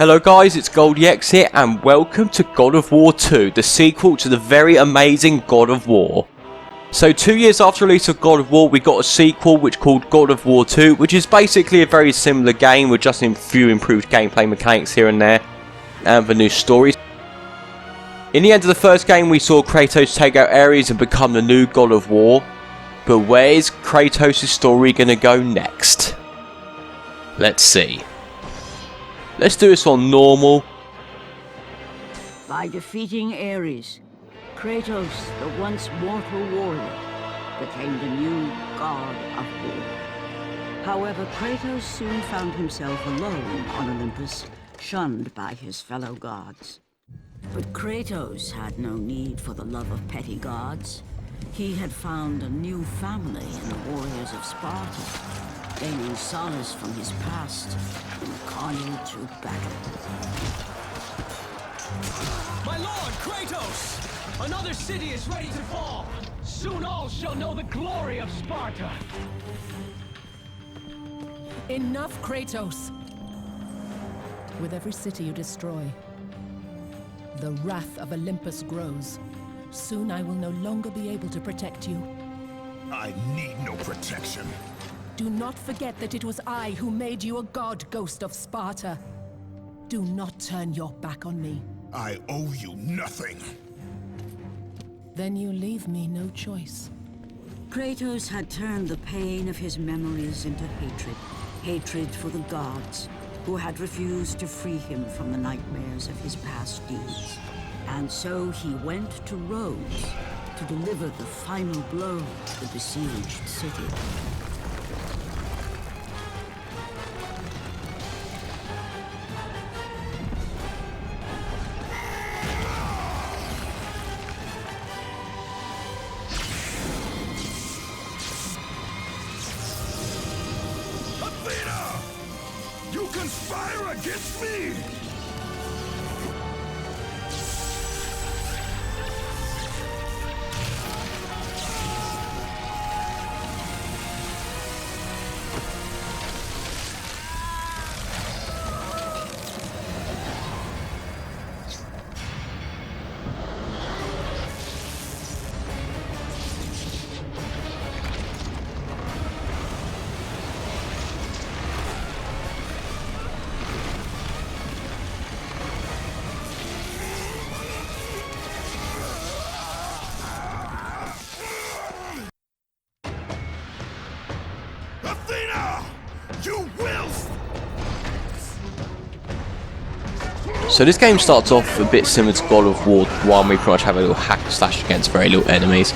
Hello guys, it's goldiex here and welcome to God of War 2, the sequel to the very amazing God of War. So 2 years after the release of God of War, we got a sequel which called God of War 2, which is basically a very similar game with just a few improved gameplay mechanics here and there, and the new stories. In the end of the first game, we saw Kratos take out Ares and become the new God of War, but where is Kratos' story gonna go next? Let's see. Let's do this on normal. By defeating Ares, Kratos, the once mortal warrior, became the new god of war. However, Kratos soon found himself alone on Olympus, shunned by his fellow gods. But Kratos had no need for the love of petty gods. He had found a new family in the warriors of Sparta, gaining solace from his past in carnage of battle. My lord, Kratos! Another city is ready to fall! Soon all shall know the glory of Sparta! Enough, Kratos! With every city you destroy, the wrath of Olympus grows. Soon I will no longer be able to protect you. I need no protection. Do not forget that it was I who made you a god, Ghost of Sparta. Do not turn your back on me. I owe you nothing. Then you leave me no choice. Kratos had turned the pain of his memories into hatred. Hatred for the gods, who had refused to free him from the nightmares of his past deeds. And so he went to Rhodes to deliver the final blow to the besieged city. Athena! You conspire against me! Athena! You will! So this game starts off a bit similar to God of War 1, we pretty much have a little hack and slash against very little enemies.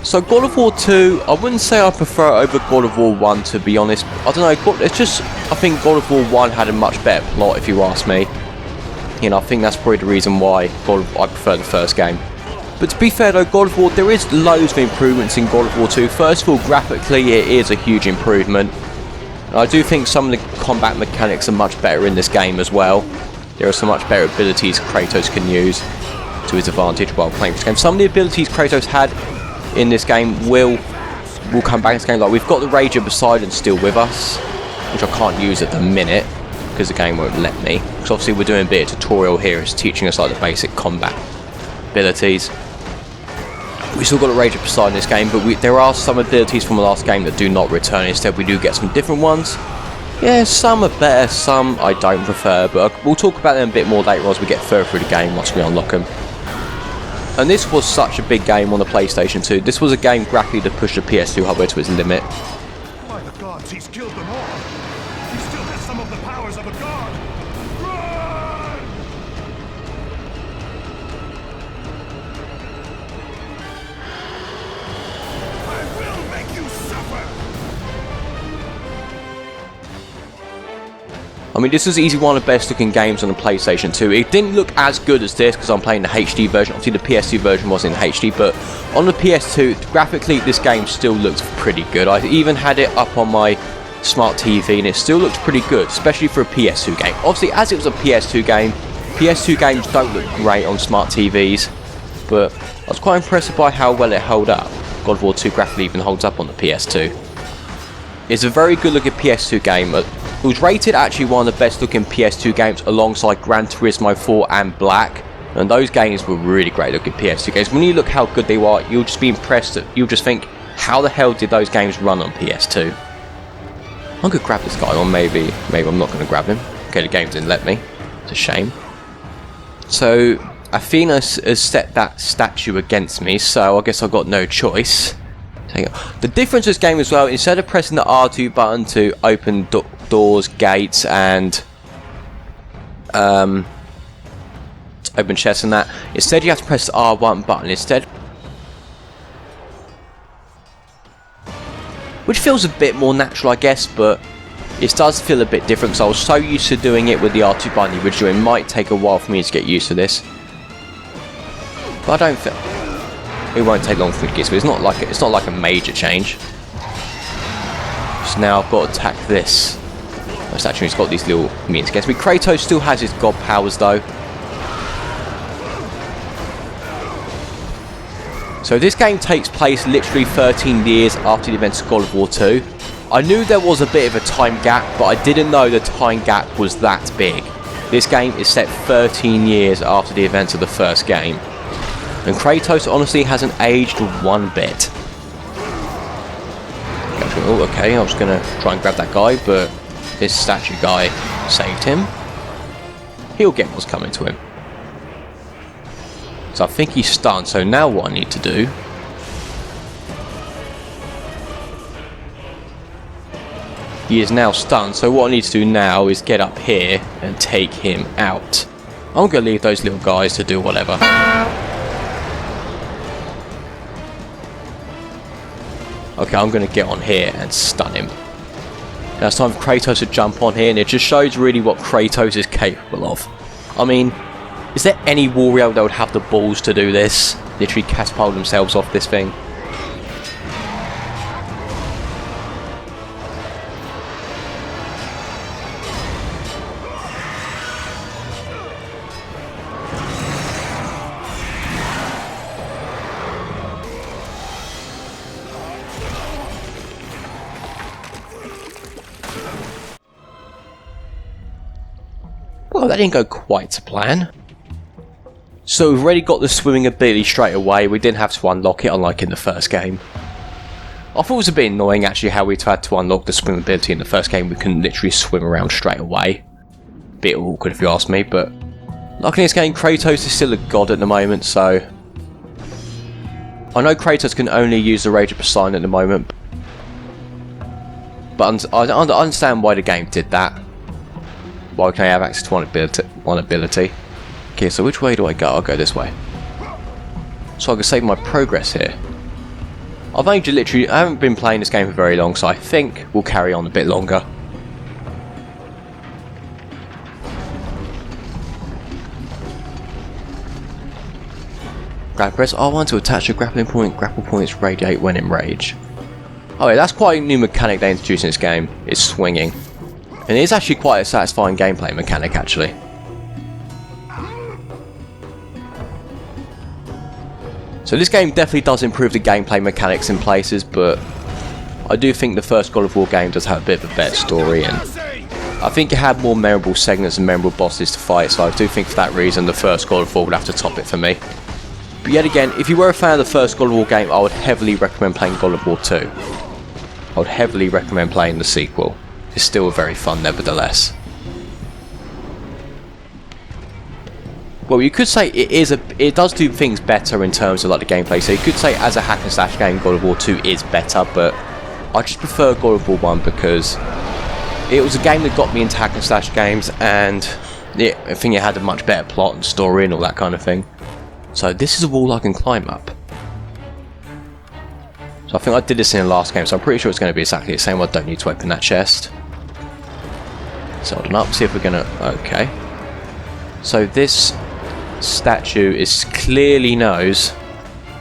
So God of War 2, I wouldn't say I prefer it over God of War 1 to be honest. I don't know, it's just, I think God of War 1 had a much better plot if you ask me. You know, I think that's probably the reason why I prefer the first game. But to be fair though, God of War, there is loads of improvements in God of War 2. First of all, graphically it is a huge improvement. And I do think some of the combat mechanics are much better in this game as well. There are some much better abilities Kratos can use to his advantage while playing this game. Some of the abilities Kratos had in this game will come back in this game. Like we've got the Rage of Poseidon still with us, which I can't use at the minute because the game won't let me. Because obviously we're doing a bit of tutorial here, it's teaching us like the basic combat abilities. We still got the Rage of Poseidon in this game, but there are some abilities from the last game that do not return. Instead we do get some different ones. Yeah, some are better, some I don't prefer, but we'll talk about them a bit more later as we get further through the game once we unlock them. And this was such a big game on the PlayStation 2. This was a game graphically that pushed the PS2 hardware to its limit. By the gods, he's killed them all! He still has some of the powers of a god! Run! I will make you suffer! I mean, this is easily one of the best looking games on the PlayStation 2. It didn't look as good as this because I'm playing the HD version. Obviously the PS2 version was in HD, but on the PS2, graphically this game still looks pretty good. I even had it up on my smart TV and it still looks pretty good, especially for a PS2 game. Obviously, as it was a PS2 game, PS2 games don't look great on smart TVs, but I was quite impressed by how well it held up. God of War 2 graphically even holds up on the PS2. It's a very good looking PS2 game. It was rated actually one of the best looking PS2 games alongside Gran Turismo 4 and Black. And those games were really great looking PS2 games. When you look how good they were, you'll just be impressed. You'll just think, how the hell did those games run on PS2? I'm gonna grab this guy, or maybe I'm not gonna grab him. Okay, the game didn't let me. It's a shame. So Athena has set that statue against me, so I guess I've got no choice. The difference with this game as well, instead of pressing the R2 button to open doors, gates, and open chests and that, instead you have to press the R1 button instead. Which feels a bit more natural, I guess, but it does feel a bit different because I was so used to doing it with the R2 button the original. It might take a while for me to get used to this. But I don't feel it won't take long for me to get used to it. It's not like a major change. So now I've got to attack this. It's actually it's got these little minions against me. Kratos still has his god powers though. So this game takes place literally 13 years after the events of God of War 2. I knew there was a bit of a time gap, but I didn't know the time gap was that big. This game is set 13 years after the events of the first game. And Kratos honestly hasn't aged one bit. Oh, okay, I was going to try and grab that guy, but this statue guy saved him. He'll get what's coming to him. So I think he's stunned, so now what I need to do he is now stunned, so what I need to do now is get up here and take him out. I'm going to leave those little guys to do whatever. Okay, I'm going to get on here and stun him. Now it's time for Kratos to jump on here, and it just shows really what Kratos is capable of. I mean, is there any warrior that would have the balls to do this? Literally catapult themselves off this thing. Well, that didn't go quite to plan. So we've already got the swimming ability straight away. We didn't have to unlock it, unlike in the first game. I thought it was a bit annoying actually how we had to unlock the swim ability in the first game. We couldn't literally swim around straight away. Bit awkward if you ask me, but luckily in this game Kratos is still a god at the moment, so I know Kratos can only use the Rage of Poseidon at the moment, but I understand why the game did that. Why can I have access to one ability? Okay, so which way do I go? I'll go this way. So I can save my progress here. I haven't been playing this game for very long, so I think we'll carry on a bit longer. Press R1 to attach a grappling point. Grapple points radiate when in rage. Oh yeah, that's quite a new mechanic they introduced in this game. It's swinging. And it is actually quite a satisfying gameplay mechanic actually. So this game definitely does improve the gameplay mechanics in places, but I do think the first God of War game does have a bit of a better story, and I think it had more memorable segments and memorable bosses to fight, so I do think for that reason the first God of War would have to top it for me. But yet again, if you were a fan of the first God of War game, I would heavily recommend playing God of War 2. I would heavily recommend playing the sequel. It's still very fun nevertheless. Well, you could say it does do things better in terms of like the gameplay. So you could say as a hack and slash game, God of War 2 is better, but I just prefer God of War 1 because it was a game that got me into hack and slash games, and I think it had a much better plot and story and all that kind of thing. So this is a wall I can climb up. So I think I did this in the last game, so I'm pretty sure it's going to be exactly the same. I don't need to open that chest. So hold on up, see if we're going to... Okay. So this statue clearly knows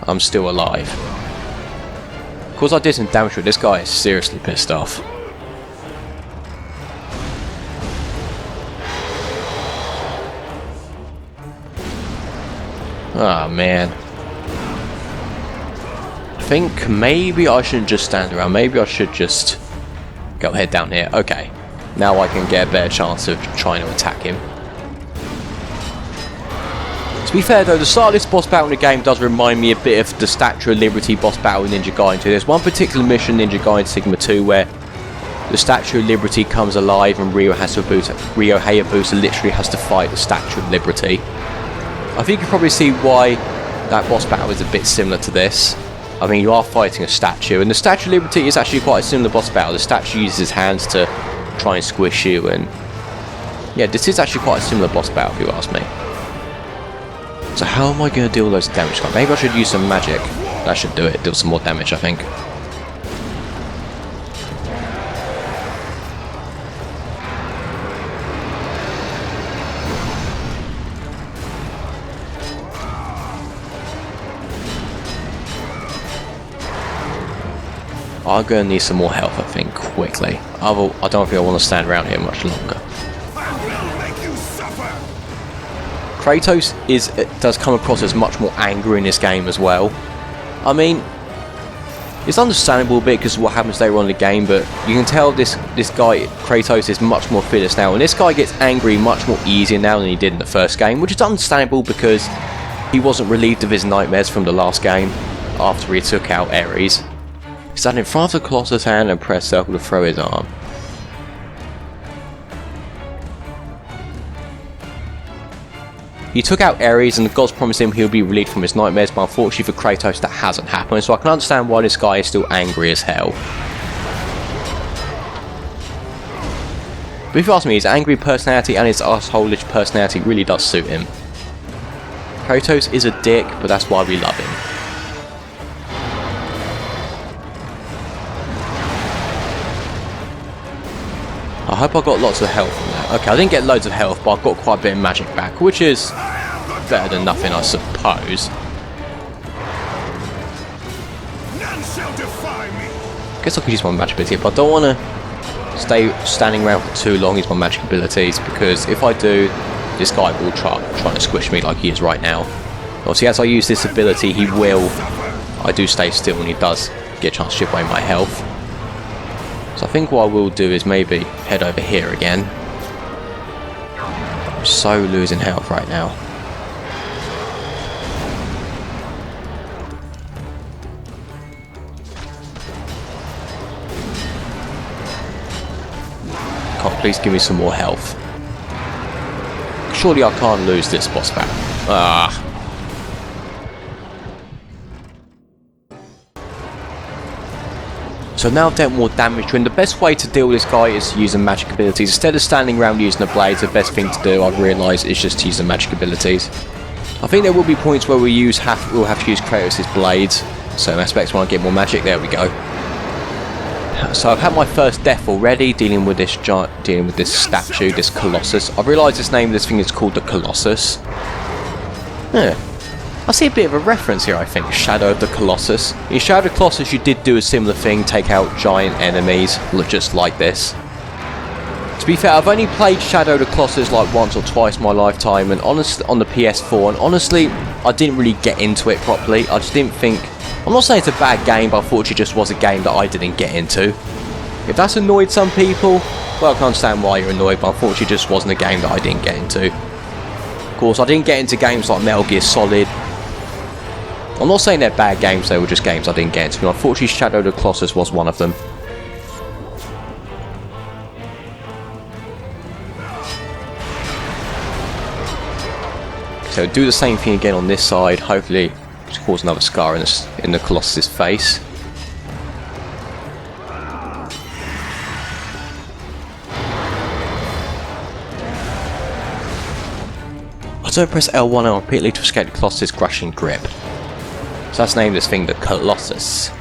I'm still alive. Of course I did some damage to it. This guy is seriously pissed off. Oh man. I think maybe I shouldn't just stand around. Maybe I should just Go head down here. Okay. Now I can get a better chance of trying to attack him. To be fair though, the start of this boss battle in the game does remind me a bit of the Statue of Liberty boss battle in Ninja Gaiden 2. There's one particular mission in Ninja Gaiden Sigma 2 where the Statue of Liberty comes alive and Ryo Hayabusa literally has to fight the Statue of Liberty. I think you can probably see why that boss battle is a bit similar to this. I mean, you are fighting a statue, and the Statue of Liberty is actually quite a similar boss battle. The statue uses his hands to try and squish you, and yeah, this is actually quite a similar boss battle if you ask me. So how am I going to deal those damage? Maybe I should use some magic. That should do it. Deal some more damage, I think. I'm going to need some more health, I think, quickly. I don't think I want to stand around here much longer. Kratos does come across as much more angry in this game as well. I mean, it's understandable a bit because of what happens later on in the game, but you can tell this guy, Kratos, is much more fearless now, and this guy gets angry much more easier now than he did in the first game, which is understandable because he wasn't relieved of his nightmares from the last game after he took out Ares. He stand in front of the Colossus' hand and press circle to throw his arm. He took out Ares and the gods promised him he'll be relieved from his nightmares, but unfortunately for Kratos that hasn't happened, so I can understand why this guy is still angry as hell. But if you ask me, his angry personality and his asshole-ish personality really does suit him. Kratos is a dick, but that's why we love him. I hope I got lots of health from that. Okay, I didn't get loads of health, but I've got quite a bit of magic back, which is better than nothing, I suppose. None shall defy me. Guess I could use my magic ability, but I don't want to stay standing around for too long, use my magic abilities, because if I do, this guy will try to squish me like he is right now. Obviously, as I use this ability, I do stay still, and he does get a chance to chip away my health. So I think what I will do is maybe head over here again. I'm so losing health right now. Please give me some more health. Surely I can't lose this boss battle. Ah. So now I've dealt more damage to him. The best way to deal with this guy is using magic abilities. Instead of standing around using the blades, the best thing to do, I've realised, is just to use the magic abilities. I think there will be points where we'll have to use Kratos' blades. Certain aspects when I get more magic. There we go. So I've had my first death already, dealing with this statue, this Colossus. I've realised this name of this thing is called the Colossus. Yeah. I see a bit of a reference here, I think, Shadow of the Colossus. In Shadow of the Colossus you did do a similar thing, take out giant enemies, just like this. To be fair, I've only played Shadow of the Colossus like once or twice in my lifetime, and honestly, on the PS4, and honestly, I didn't really get into it properly. I just didn't think... I'm not saying it's a bad game, but unfortunately it just was a game that I didn't get into. If that's annoyed some people, well, I can understand why you're annoyed, but unfortunately it just wasn't a game that I didn't get into. Of course, I didn't get into games like Metal Gear Solid. I'm not saying they're bad games, they were just games I didn't get into. Unfortunately, Shadow of the Colossus was one of them. So do the same thing again on this side, hopefully to cause another scar in the Colossus' face. I don't press L1 and repeatedly to escape the Colossus' crushing grip. So let's name this thing the Colossus.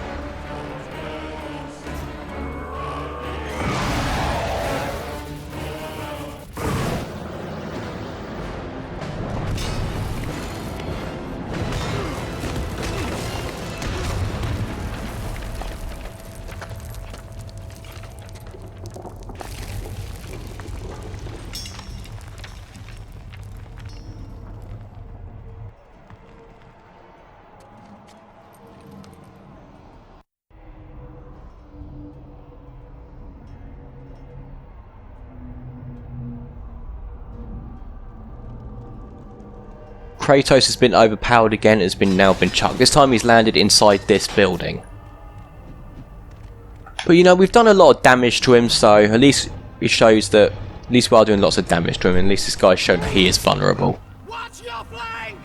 Kratos has been overpowered again, has now been chucked. This time he's landed inside this building. But you know, we've done a lot of damage to him, so at least it shows that at least we are doing lots of damage to him, and at least this guy's shown that he is vulnerable. Watch your flank!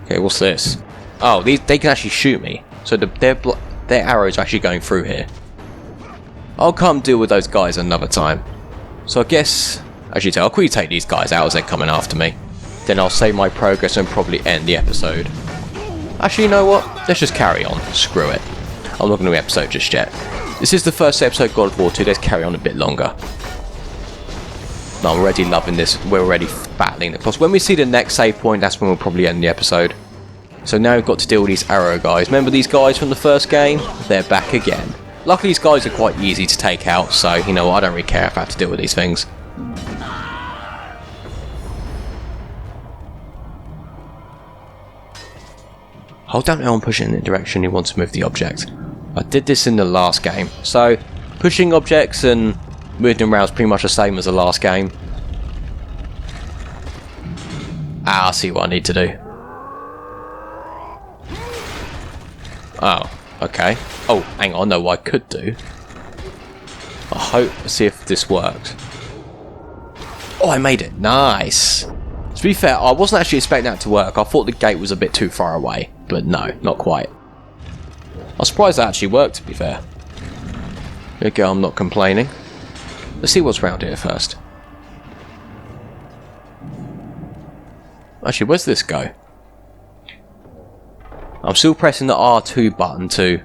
Okay, what's this? Oh, they can actually shoot me. So their arrows are actually going through here. I'll come deal with those guys another time. So I guess, as you tell, I'll quickly take these guys out as they're coming after me. Then I'll save my progress and probably end the episode. Actually, you know what? Let's just carry on. Screw it. I'm not going to do the episode just yet. This is the first episode of God of War 2. Let's carry on a bit longer. No, I'm already loving this. We're already battling the Colossus. When we see the next save point, that's when we'll probably end the episode. So now we've got to deal with these arrow guys. Remember these guys from the first game? They're back again. Luckily these guys are quite easy to take out, so you know what, I don't really care if I have to deal with these things. Hold down L and push it in the direction you want to move the object. I did this in the last game, so pushing objects and moving them around is pretty much the same as the last game. Ah, I see what I need to do. Oh, okay. Oh, hang on, I know what I could do. I hope, see if this works. Oh, I made it. Nice. To be fair, I wasn't actually expecting that to work. I thought the gate was a bit too far away, but no, not quite. I'm surprised that actually worked, to be fair. There you go, I'm not complaining. Let's see what's around here first. Actually, where's this go? I'm still pressing the R2 button to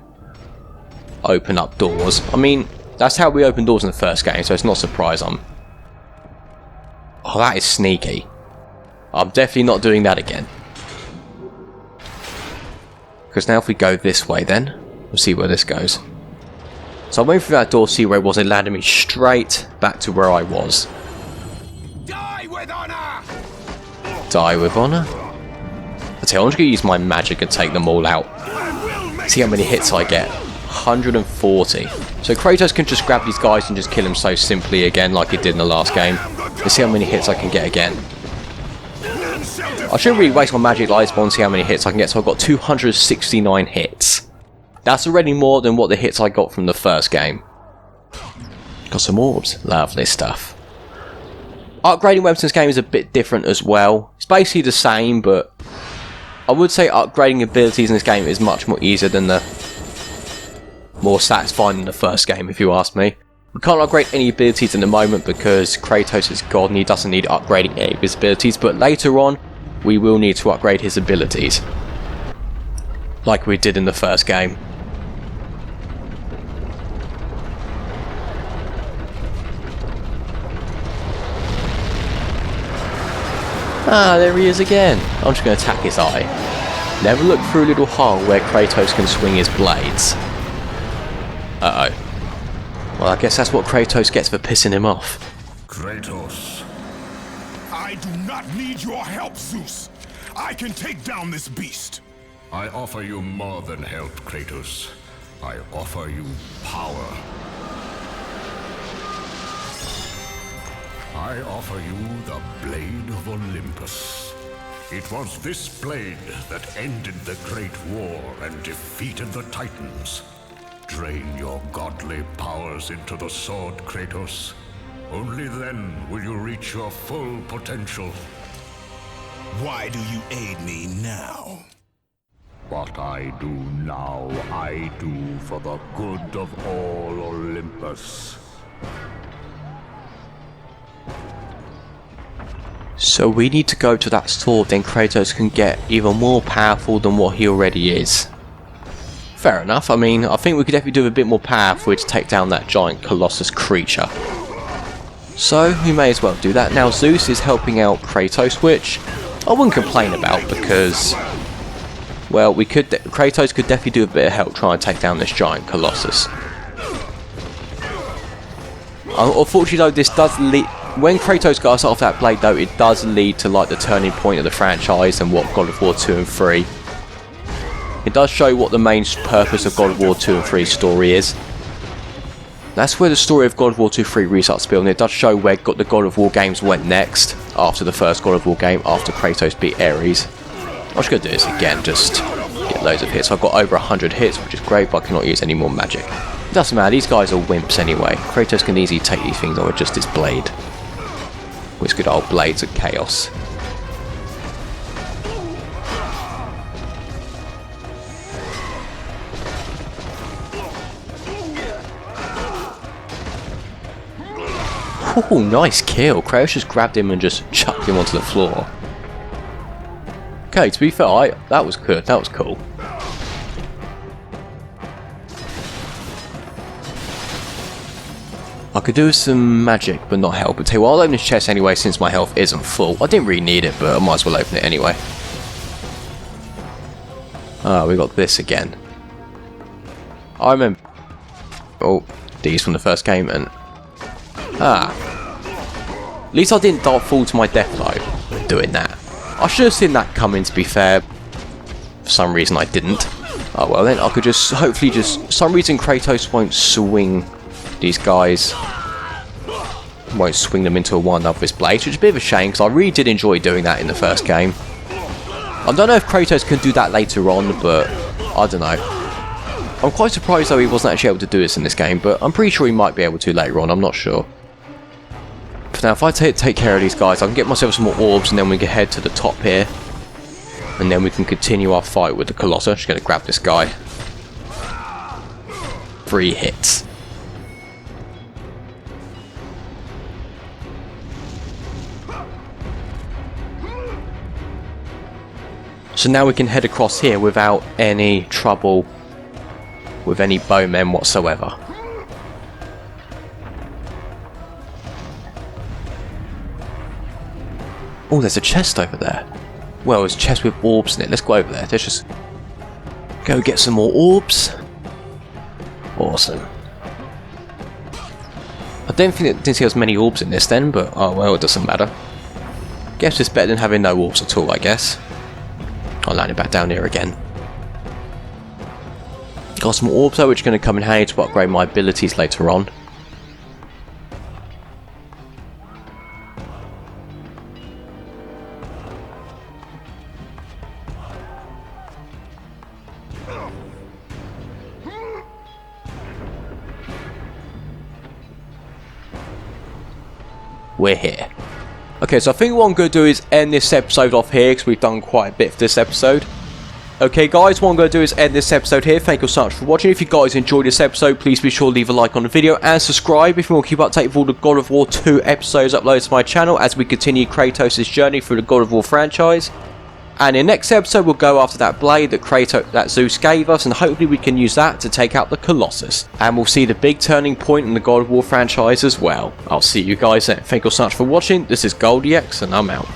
open up doors. I mean, that's how we open doors in the first game, so it's not a surprise I'm... Oh, that is sneaky. I'm definitely not doing that again. Because now if we go this way then, we'll see where this goes. So I went through that door, see where it was, it landed me straight back to where I was. Die with honor! Die with honor? I tell you, I'm just going to use my magic and take them all out. See how many hits I get. 140. So Kratos can just grab these guys and just kill them so simply again like he did in the last game. Let's see how many hits I can get again. I shouldn't really waste my magic light spawn and see how many hits I can get, so I've got 269 hits. That's already more than what the hits I got from the first game. Got some orbs. Lovely stuff. Upgrading weapons in this game is a bit different as well. It's basically the same, but I would say upgrading abilities in this game is much more easier than the more satisfying than the first game, if you ask me. We can't upgrade any abilities in the moment because Kratos is God and he doesn't need upgrading any of his abilities, but later on we will need to upgrade his abilities. Like we did in the first game. Ah, there he is again. I'm just going to attack his eye. Never look through a little hole where Kratos can swing his blades. Uh-oh. Well, I guess that's what Kratos gets for pissing him off. Kratos. I do not need your help, Zeus. I can take down this beast. I offer you more than help, Kratos. I offer you power. I offer you the Blade of Olympus. It was this blade that ended the Great War and defeated the Titans. Drain your godly powers into the sword, Kratos. Only then will you reach your full potential. Why do you aid me now? What I do now, I do for the good of all Olympus. So we need to go to that sword, then Kratos can get even more powerful than what he already is. Fair enough, I mean, I think we could definitely do a bit more power for it to take down that giant Colossus creature. So we may as well do that. Now Zeus is helping out Kratos, which I wouldn't complain about because, well, Kratos could definitely do a bit of help trying to take down this giant Colossus. Unfortunately though, this does lead, when Kratos got us off that blade though, it does lead to like the turning point of the franchise and what God of War 2 and 3. It does show what the main purpose of God of War 2 and 3's story is. That's where the story of God of War 2 3 restarts to build, and it does show where the God of War games went next, after the first God of War game, after Kratos beat Ares. I'm just going to do this again, just get loads of hits. I've got over 100 hits, which is great, but I cannot use any more magic. It doesn't matter, these guys are wimps anyway. Kratos can easily take these things on with just his blade. With his good old blades of chaos. Oh, nice kill. Kratos just grabbed him and just chucked him onto the floor. Okay, to be fair, that was good. That was cool. I could do some magic, but not help. But tell you what, I'll open this chest anyway since my health isn't full. I didn't really need it, but I might as well open it anyway. Ah, we got this again. I remember... Oh, these from the first game, and... Ah. At least I didn't fall to my death though, doing that. I should have seen that coming, to be fair. For some reason I didn't. Oh well, then I could just, hopefully just... For some reason Kratos won't swing these guys. Won't swing them into a one with his blades, which is a bit of a shame, because I really did enjoy doing that in the first game. I don't know if Kratos can do that later on, but I don't know. I'm quite surprised though he wasn't actually able to do this in this game, but I'm pretty sure he might be able to later on, I'm not sure. For now, if I take care of these guys, I can get myself some more orbs, and then we can head to the top here. And then we can continue our fight with the Colossus. I'm just going to grab this guy. 3 hits. So now we can head across here without any trouble with any bowmen whatsoever. Oh, there's a chest over there. Well, there's a chest with orbs in it. Let's go over there. Let's just go get some more orbs. Awesome. I didn't see there was many orbs in this then, but oh well, it doesn't matter. Guess it's better than having no orbs at all, I guess. I'll land it back down here again. Got some orbs though, which are going to come in handy to upgrade my abilities later on. We're here. Okay, so I think what I'm going to do is end this episode off here, because we've done quite a bit for this episode. Okay guys, what I'm going to do is end this episode here. Thank you so much for watching. If you guys enjoyed this episode, please be sure to leave a like on the video and subscribe if you want to keep updated with all the God of War 2 episodes uploaded to my channel as we continue Kratos' journey through the God of War franchise. And in the next episode, we'll go after that blade that Zeus gave us, and hopefully we can use that to take out the Colossus. And we'll see the big turning point in the God of War franchise as well. I'll see you guys then. Thank you so much for watching. This is goldiex, and I'm out.